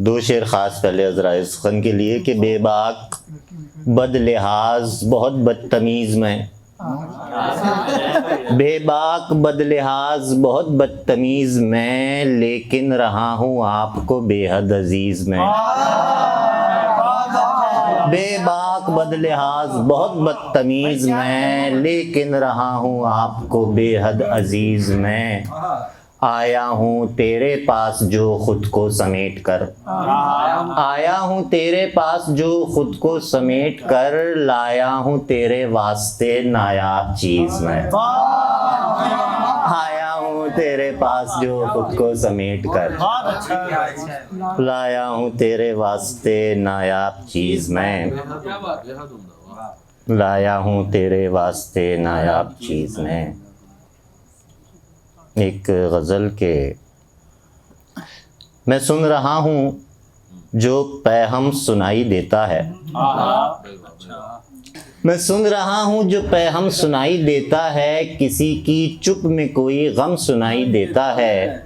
دو شعر خاص پہلے عذرا اسخن کے لیے کہ بے باک بد لحاظ بہت بدتمیز میں، بے باک بد لحاظ بہت بدتمیز میں، لیکن رہا ہوں آپ کو بے حد عزیز میں۔ بے باک بد لحاظ بہت بدتمیز میں، لیکن رہا ہوں آپ کو بے حد عزیز میں۔ آیا ہوں تیرے پاس جو خود کو سمیٹ کر، آیا ہوں تیرے پاس جو خود کو سمیٹ کر، لایا ہوں تیرے واسطے نایاب چیز میں۔ آیا ہوں تیرے پاس جو خود کو سمیٹ کر، لایا ہوں تیرے واسطے نایاب چیز میں، لایا ہوں تیرے واسطے نایاب چیز میں۔ ایک غزل کے میں سن رہا ہوں جو پیغام سنائی دیتا ہے، میں سن رہا ہوں جو پیغام سنائی دیتا ہے، کسی کی چپ میں کوئی غم سنائی دیتا ہے،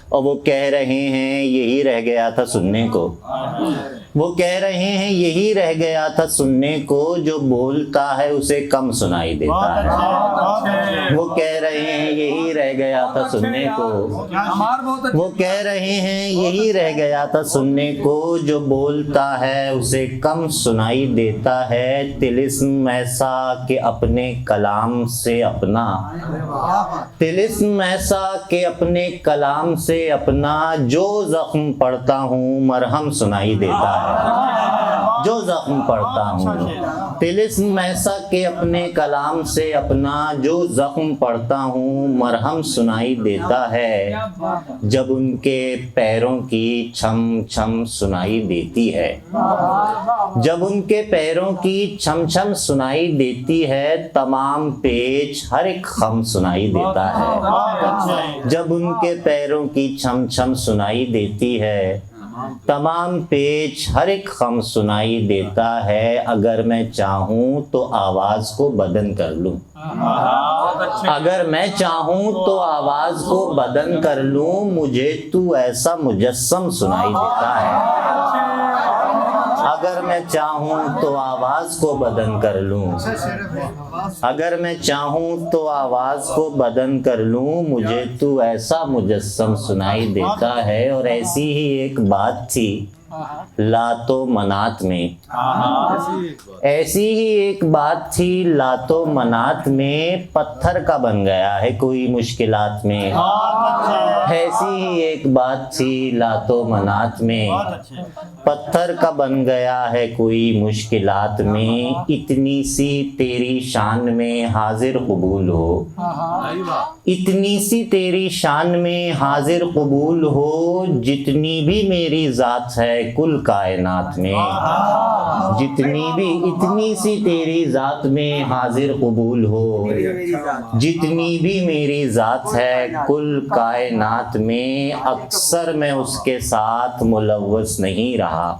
اور وہ کہہ رہے ہیں یہی رہ گیا تھا سننے کو، وہ کہہ رہے ہیں یہی رہ گیا تھا سننے کو، جو بولتا ہے اسے کم سنائی دیتا ہے۔ وہ کہہ رہے ہیں یہی رہ گیا تھا سننے کو، وہ کہہ رہے ہیں یہی رہ گیا تھا سننے کو، جو بولتا ہے اسے کم سنائی دیتا ہے۔ طلسم ایسا کہ اپنے کلام سے اپنا، طلسم ایسا کہ اپنے کلام سے اپنا، جو زخم پڑتا ہوں مرہم سنائی دیتا ہے، جو زخم پڑتا ہوں۔ طلسم ایسا کہ اپنے کلام سے اپنا، جو زخم پڑتا ہوں مرہم سنائی دیتا ہے۔ جب ان کے پیروں کی چھم چھم سنائی دیتی ہے، جب ان کے پیروں کی چھم چھم سنائی دیتی ہے، تمام پیچ ہر ایک خم سنائی دیتا ہے۔ جب ان کے پیروں کی چھم چھم سنائی دیتی ہے، تمام پیچ ہر ایک خم سنائی دیتا ہے۔ اگر میں چاہوں تو آواز کو بدن کر لوں، اگر میں چاہوں تو آواز کو بدن کر لوں، مجھے تو ایسا مجسم سنائی دیتا ہے۔ اگر میں چاہوں تو آواز کو بدن کر لوں، اگر میں چاہوں تو آواز کو بدن کر لوں، مجھے تو ایسا مجسم سنائی دیتا ہے۔ اور ایسی ہی ایک بات تھی لات و منات میں، ایسی ہی ایک بات تھی لات و منات میں، پتھر کا بن گیا ہے کوئی مشکلات میں۔ ایسی ہی ایک بات تھی لات و منات میں، پتھر کا بن گیا ہے کوئی مشکلات میں۔ اتنی سی تیری شان میں حاضر قبول ہو، اتنی سی تیری شان میں حاضر قبول ہو، جتنی بھی میری ذات ہے کل کائنات میں، جتنی بھی اتنی سی تیری ذات میں حاضر قبول ہو، جتنی بھی میری ذات ہے کل کائنات میں۔ اکثر میں اس کے ساتھ ملوث نہیں رہا،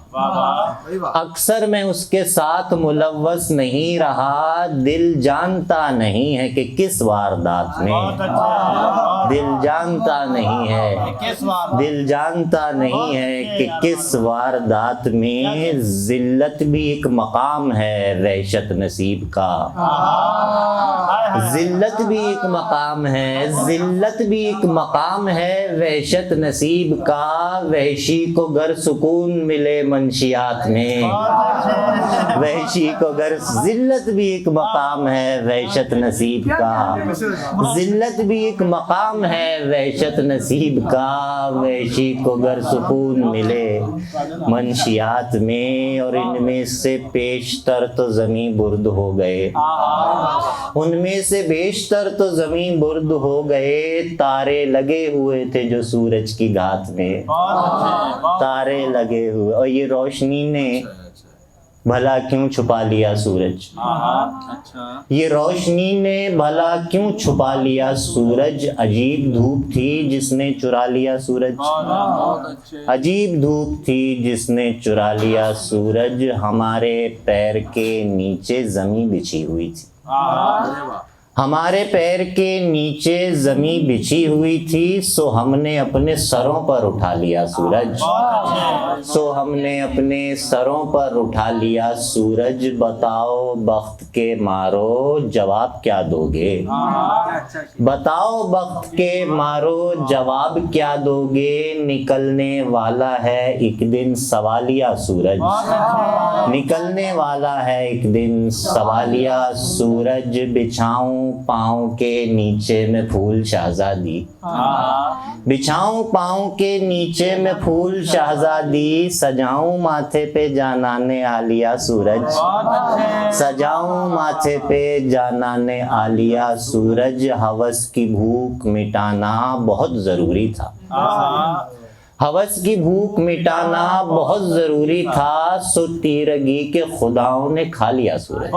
اکثر میں اس کے ساتھ ملوث نہیں رہا، دل جانتا نہیں ہے کہ کس واردات میں، دل جانتا نہیں ہے، دل جانتا نہیں ہے کہ کس واردات میں۔ ذلت بھی ایک مقام ہے وحشت نصیب کا، ذلت بھی ایک مقام ہے، ذلت بھی ایک مقام ہے وحشت نصیب کا۔ وحشی کو گر سکون ملے منشیات میں، وحشی کو گر، ذلت بھی ایک مقام ہے وحشت نصیب کا، ذلت بھی ایک مقام ہے وحشت نصیب کا۔ وحشی کو گر سکون ملے منشیات میں، اور ان میں سے بیشتر تو زمیں برد ہو گئے، ان میں سے بیشتر تو زمیں برد ہو گئے۔ تارے لگے ہوئے تھے جو سورج کی گھات میں، تارے لگے ہوئے، اور یہ روشنی نے بھلا کیوں چھپا لیا سورج، یہ روشنی نے بھلا کیوں چھپا لیا سورج۔ عجیب دھوپ تھی جس نے چرا لیا سورج، عجیب دھوپ تھی جس نے چرا لیا سورج۔ ہمارے پیر کے نیچے زمیں بچھی ہوئی تھی، ہمارے پیر کے نیچے زمیں بچھی ہوئی تھی، سو ہم نے اپنے سروں پر اٹھا لیا سورج، سو ہم نے اپنے سروں پر اٹھا لیا سورج، بتاؤ بخت کے مارو جواب کیا دو گے، بتاؤ بخت کے مارو جواب کیا دو گے، نکلنے والا ہے ایک دن سوالیہ سورج، نکلنے والا ہے ایک دن سوالیہ سورج، بچھاؤں پاؤں کے نیچے میں پھول شہزادی، بچھاؤں پاؤں کے نیچے میں پھول شہزادی، سجاؤں ماتھے پہ جانانے عالیہ سورج، سجاؤں ماتھے پہ جانانے عالیہ سورج، ہوس کی بھوک مٹانا بہت ضروری تھا، ہوس کی بھوک مٹانا بہت ضروری تھا، سو تیرگی کے خداؤں نے کھا لیا سورج،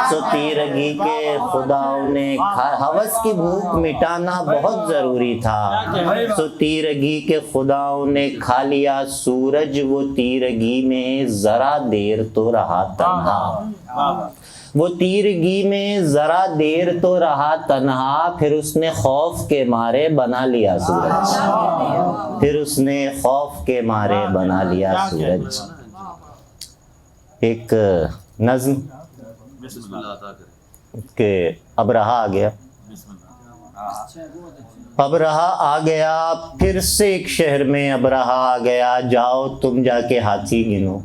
سو تیرگی کے خداؤں نے ہوس کی بھوک مٹانا بہت ضروری تھا، سو تیرگی کے خداؤں نے کھا لیا سورج، وہ تیرگی میں ذرا دیر تو رہا تنہا، وہ تیرگی میں ذرا دیر تو رہا تنہا، پھر اس نے خوف کے مارے بنا لیا سورج، پھر اس نے خوف کے مارے بنا لیا سورج۔ ایک نظم کہ ابرہہ آ گیا، ابرہہ آ گیا پھر سے ایک شہر میں ابرہہ آ گیا، جاؤ تم جا کے ہاتھی گنو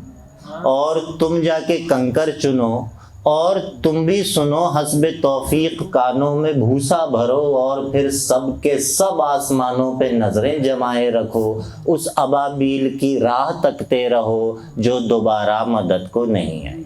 اور تم جا کے کنکر چنو، اور تم بھی سنو حسب توفیق کانوں میں بھوسا بھرو، اور پھر سب کے سب آسمانوں پہ نظریں جمائے رکھو، اس ابابیل کی راہ تکتے رہو جو دوبارہ مدد کو نہیں آئے۔